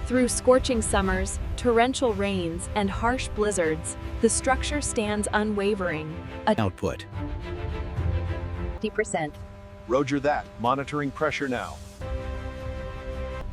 Through scorching summers, torrential rains, and harsh blizzards, the structure stands unwavering. Output 50%. Roger that. Monitoring pressure now.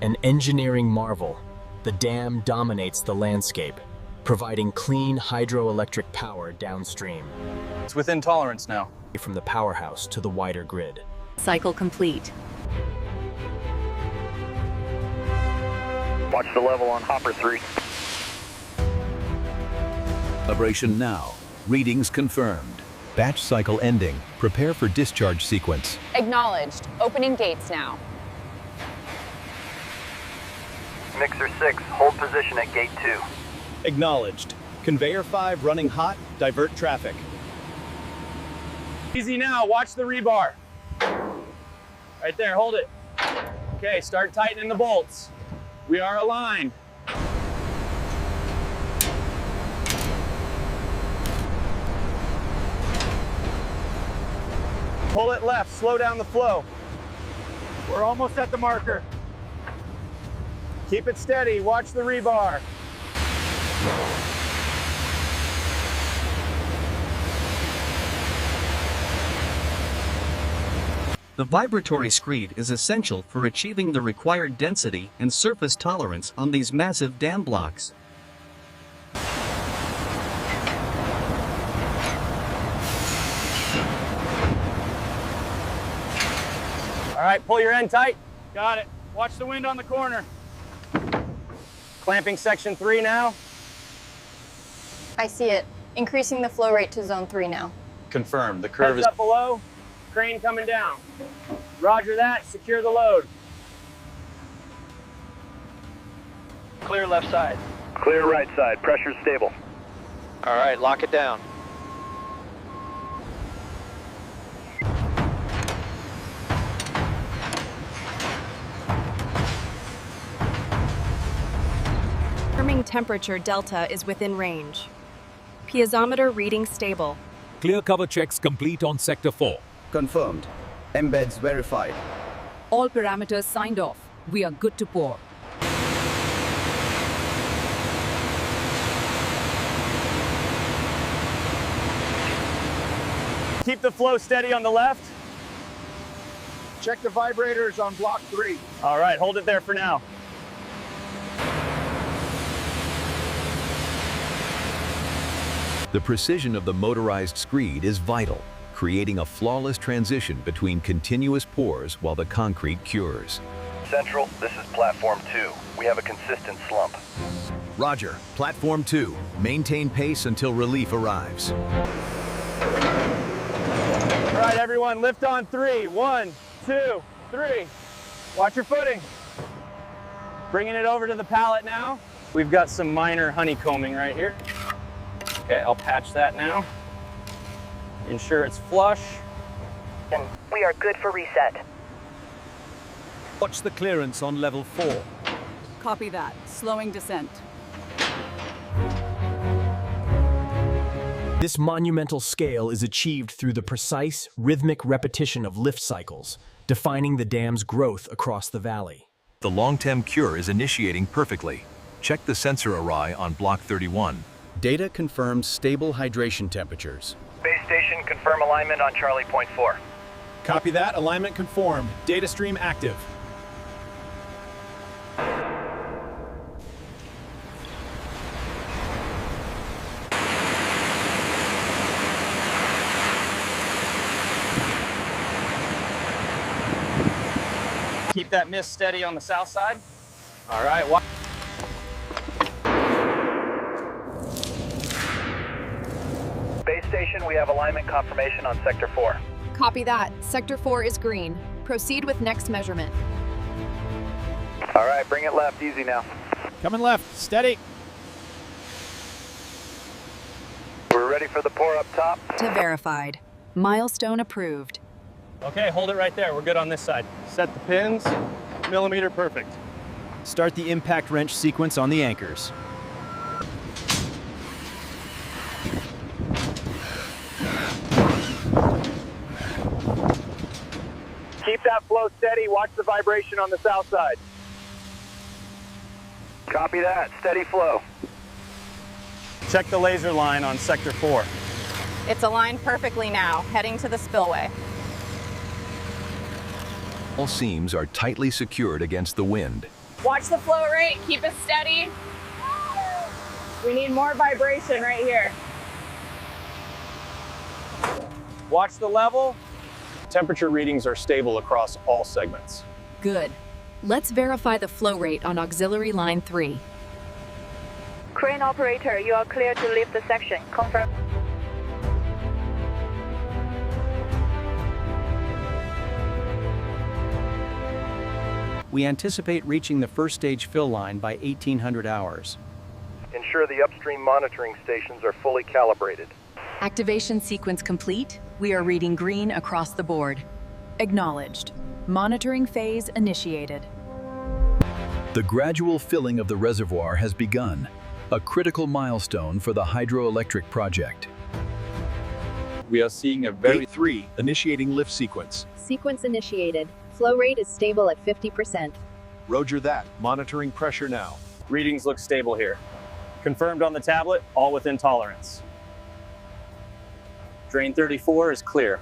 An engineering marvel, the dam dominates the landscape, providing clean hydroelectric power downstream, It's within tolerance now. from the powerhouse to the wider grid. Cycle complete. Watch the level on hopper 3. Calibration now. Readings confirmed. Batch cycle ending. Prepare for discharge sequence. Acknowledged. Opening gates now. Mixer 6, hold position at gate 2. Acknowledged. Conveyor 5 running hot. Divert traffic. Easy now, watch the rebar. Right there, hold it. Okay, start tightening the bolts. We are aligned. Pull it left, slow down the flow. We're almost at the marker. Keep it steady, watch the rebar. The vibratory screed is essential for achieving the required density and surface tolerance on these massive dam blocks. All right, pull your end tight. Got it. Watch the wind on the corner. Clamping section 3 now. I see it. Increasing the flow rate to zone 3 now. Confirmed. The curve is up below. Crane coming down. Roger that. Secure the load. Clear left side. Clear right side. Pressure's stable. All right, lock it down. Confirming temperature delta is within range. Piezometer reading stable. Clear cover checks complete on Sector 4. Confirmed. Embeds verified. All parameters signed off. We are good to pour. Keep the flow steady on the left. Check the vibrators on block 3. All right, hold it there for now. The precision of the motorized screed is vital, creating a flawless transition between continuous pours while the concrete cures. Central, this is platform 2. We have a consistent slump. Roger. Platform 2. Maintain pace until relief arrives. All right, everyone, lift on 3. 1, 2, 3. Watch your footing. Bringing it over to the pallet now. We've got some minor honeycombing right here. Okay, I'll patch that now. Ensure it's flush. We are good for reset. Watch the clearance on level 4. Copy that. Slowing descent. This monumental scale is achieved through the precise, rhythmic repetition of lift cycles, defining the dam's growth across the valley. The long-term cure is initiating perfectly. Check the sensor array on block 31. Data confirms stable hydration temperatures. Base station, confirm alignment on Charlie point 4. Copy that. Alignment confirmed. Data stream active. Keep that mist steady on the south side. All right, watch. Base station, we have alignment confirmation on sector 4. Copy that. Sector 4 is green. Proceed with next measurement. All right, bring it left. Easy now. Coming left. Steady. We're ready for the pour up top. To verified. Milestone approved. Okay, hold it right there. We're good on this side. Set the pins. Millimeter perfect. Start the impact wrench sequence on the anchors. Keep that flow steady. Watch the vibration on the south side. Copy that. Steady flow. Check the laser line on sector 4. It's aligned perfectly now, heading to the spillway. All seams are tightly secured against the wind. Watch the flow rate, keep it steady. We need more vibration right here. Watch the level. Temperature readings are stable across all segments. Good. Let's verify the flow rate on auxiliary line 3. Crane operator, you are clear to leave the section. Confirm. We anticipate reaching the first stage fill line by 1800 hours. Ensure the upstream monitoring stations are fully calibrated. Activation sequence complete. We are reading green across the board. Acknowledged. Monitoring phase initiated. The gradual filling of the reservoir has begun, a critical milestone for the hydroelectric project. We are seeing a very 3 initiating lift sequence. Sequence initiated. Flow rate is stable at 50%. Roger that. Monitoring pressure now. Readings look stable here. Confirmed on the tablet, all within tolerance. Drain 34 is clear.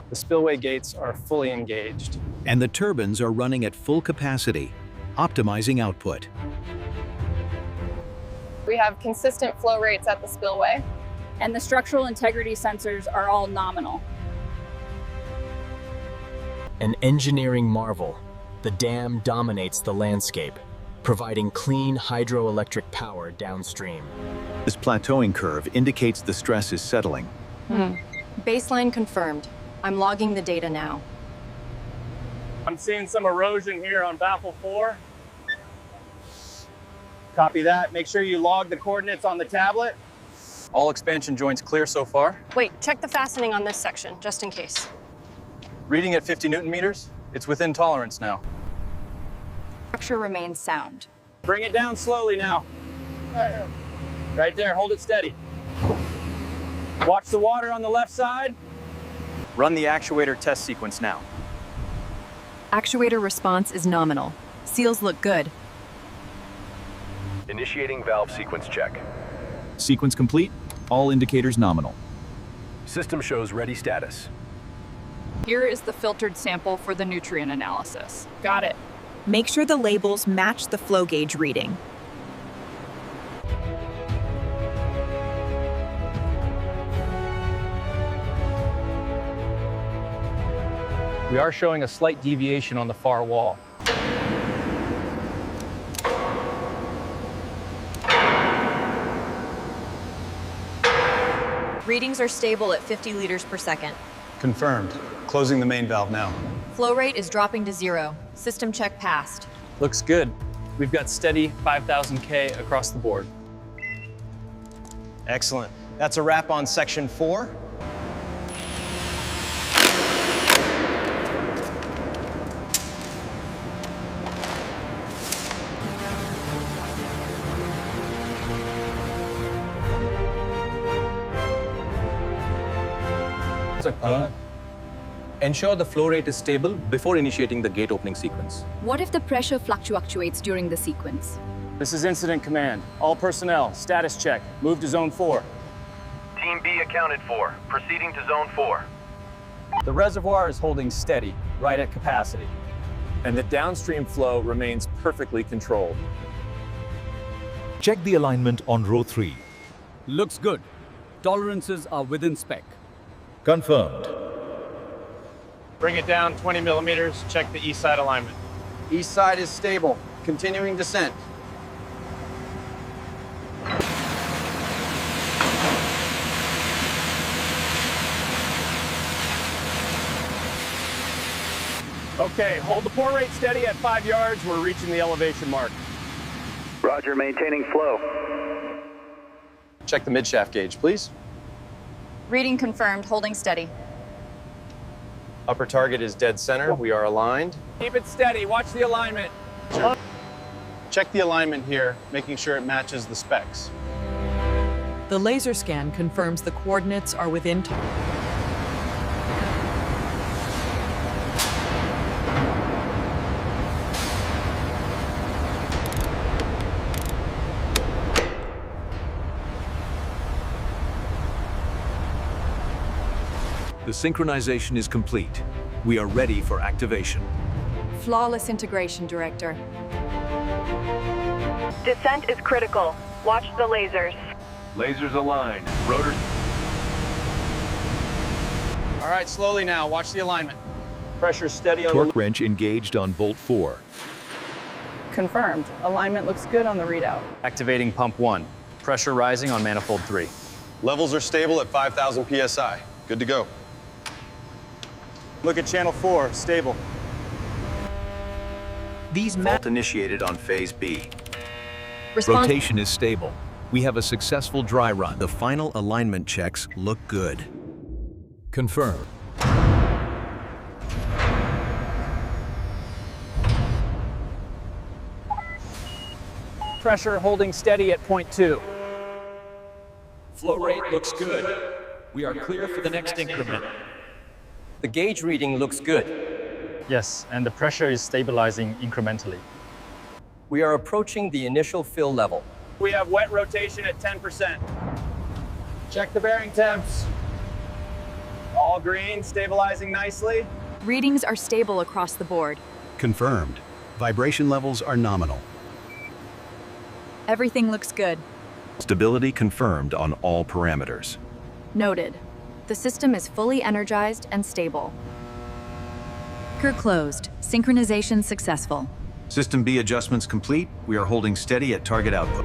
The spillway gates are fully engaged. And the turbines are running at full capacity, optimizing output. We have consistent flow rates at the spillway. And the structural integrity sensors are all nominal. An engineering marvel, the dam dominates the landscape, providing clean hydroelectric power downstream. This plateauing curve indicates the stress is settling. Baseline confirmed. I'm logging the data now. I'm seeing some erosion here on baffle 4. Copy that. Make sure you log the coordinates on the tablet. All expansion joints clear so far. Wait, check the fastening on this section, just in case. Reading at 50 Newton meters. It's within tolerance now. Structure remains sound. Bring it down slowly now. Right there, hold it steady. Watch the water on the left side. Run the actuator test sequence now. Actuator response is nominal. Seals look good. Initiating valve sequence check. Sequence complete. All indicators nominal. System shows ready status. Here is the filtered sample for the nutrient analysis. Got it. Make sure the labels match the flow gauge reading. We are showing a slight deviation on the far wall. Readings are stable at 50 liters per second. Confirmed. Closing the main valve now. Flow rate is dropping to 0. System check passed. Looks good. We've got steady 5,000 K across the board. Excellent. That's a wrap on section 4. Ensure the flow rate is stable before initiating the gate opening sequence. What if the pressure fluctuates during the sequence? This is incident command. All personnel, status check. Move to zone 4. Team B accounted for. Proceeding to zone 4. The reservoir is holding steady, right at capacity. And the downstream flow remains perfectly controlled. Check the alignment on row 3. Looks good. Tolerances are within spec. Confirmed. Bring it down 20 millimeters. Check the east side alignment. East side is stable. Continuing descent. Okay, hold the pour rate steady at 5 yards. We're reaching the elevation mark. Roger, maintaining flow. Check the midshaft gauge, please. Reading confirmed, holding steady. Upper target is dead center. We are aligned. Keep it steady. Watch the alignment. Sure. Check the alignment here, making sure it matches the specs. The laser scan confirms the coordinates are within The synchronization is complete. We are ready for activation. Flawless integration, Director. Descent is critical. Watch the lasers. Lasers aligned. Rotors. All right, slowly now. Watch the alignment. Pressure steady on Torque wrench engaged on bolt 4. Confirmed. Alignment looks good on the readout. Activating pump 1. Pressure rising on manifold 3. Levels are stable at 5,000 psi. Good to go. Look at channel 4, stable. These fault initiated on phase B. Response. Rotation is stable. We have a successful dry run. The final alignment checks look good. Confirmed. Pressure holding steady at point 2. Flow rate looks good. We are clear for the next increment. The gauge reading looks good. Yes, and the pressure is stabilizing incrementally. We are approaching the initial fill level. We have wet rotation at 10%. Check the bearing temps. All green, stabilizing nicely. Readings are stable across the board. Confirmed. Vibration levels are nominal. Everything looks good. Stability confirmed on all parameters. Noted. The system is fully energized and stable. Anchor closed. Synchronization successful. System B adjustments complete. We are holding steady at target output.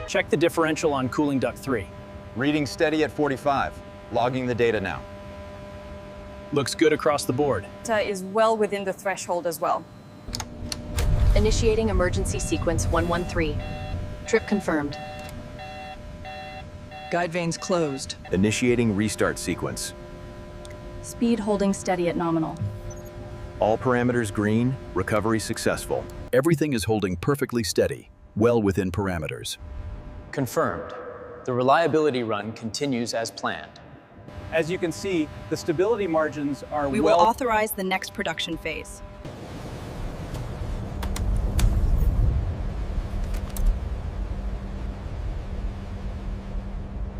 Check the differential on cooling duct 3. Reading steady at 45. Logging the data now. Looks good across the board. Is well within the threshold as well. Initiating emergency sequence 113. Trip confirmed. Guide vanes closed. Initiating restart sequence. Speed holding steady at nominal. All parameters green. Recovery successful. Everything is holding perfectly steady, well within parameters. Confirmed. The reliability run continues as planned. As you can see, the stability margins are We will authorize the next production phase.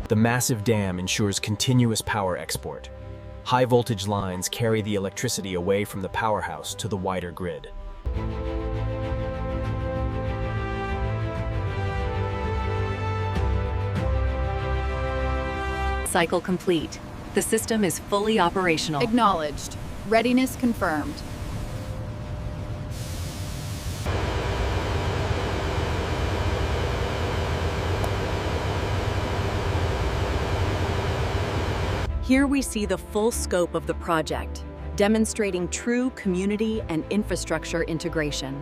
The massive dam ensures continuous power export. High voltage lines carry the electricity away from the powerhouse to the wider grid. Cycle complete. The system is fully operational. Acknowledged. Readiness confirmed. Here we see the full scope of the project, demonstrating true community and infrastructure integration.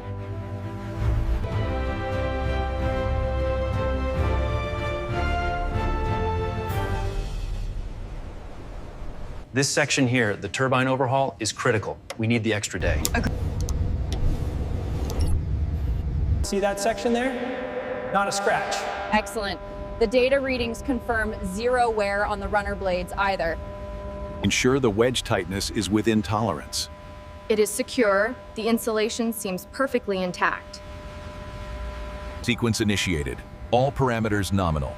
This section here, the turbine overhaul, is critical. We need the extra day. See that section there? Not a scratch. Excellent. The data readings confirm zero wear on the runner blades either. Ensure the wedge tightness is within tolerance. It is secure. The insulation seems perfectly intact. Sequence initiated. All parameters nominal.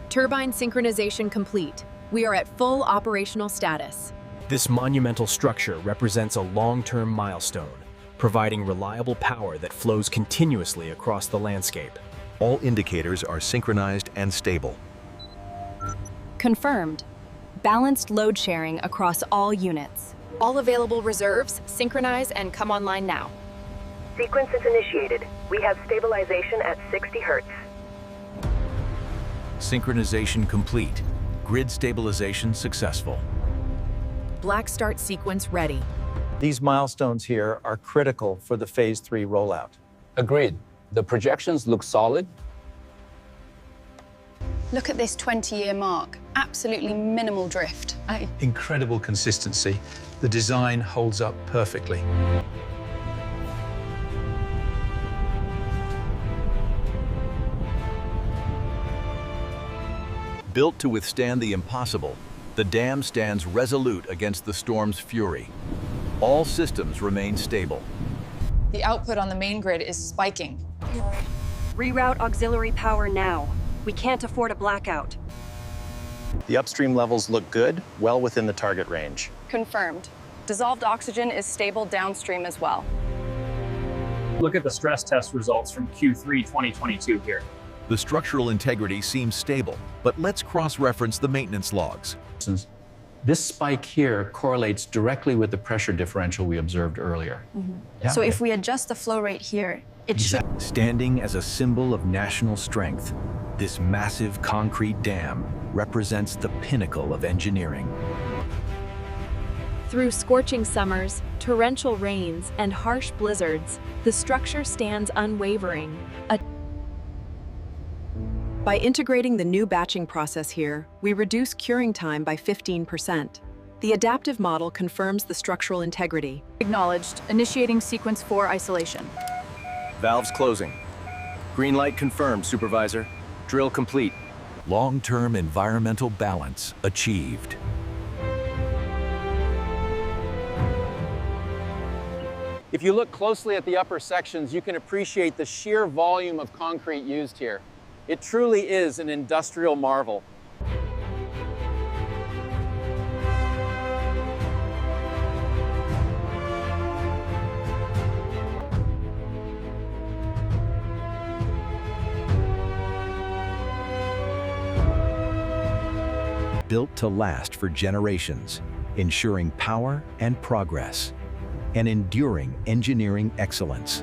Turbine synchronization complete. We are at full operational status. This monumental structure represents a long-term milestone, providing reliable power that flows continuously across the landscape. All indicators are synchronized and stable. Confirmed. Balanced load sharing across all units. All available reserves synchronize and come online now. Sequence is initiated. We have stabilization at 60 Hertz. Synchronization complete. Grid stabilization successful. Black start sequence ready. These milestones here are critical for the Phase 3 rollout. Agreed. The projections look solid. Look at this 20-year mark. Absolutely minimal drift. Incredible consistency. The design holds up perfectly. Built to withstand the impossible, the dam stands resolute against the storm's fury. All systems remain stable. The output on the main grid is spiking. Reroute auxiliary power now. We can't afford a blackout. The upstream levels look good, well within the target range. Confirmed. Dissolved oxygen is stable downstream as well. Look at the stress test results from Q3 2022 here. The structural integrity seems stable, but let's cross-reference the maintenance logs. This spike here correlates directly with the pressure differential we observed earlier. So if we adjust the flow rate here, it should... Standing as a symbol of national strength, this massive concrete dam represents the pinnacle of engineering. Through scorching summers, torrential rains, and harsh blizzards, the structure stands unwavering. By integrating the new batching process here, we reduce curing time by 15%. The adaptive model confirms the structural integrity. Acknowledged. Initiating sequence 4 isolation. Valves closing. Green light confirmed, Supervisor. Drill complete. Long-term environmental balance achieved. If you look closely at the upper sections, you can appreciate the sheer volume of concrete used here. It truly is an industrial marvel. Built to last for generations, ensuring power and progress, and enduring engineering excellence.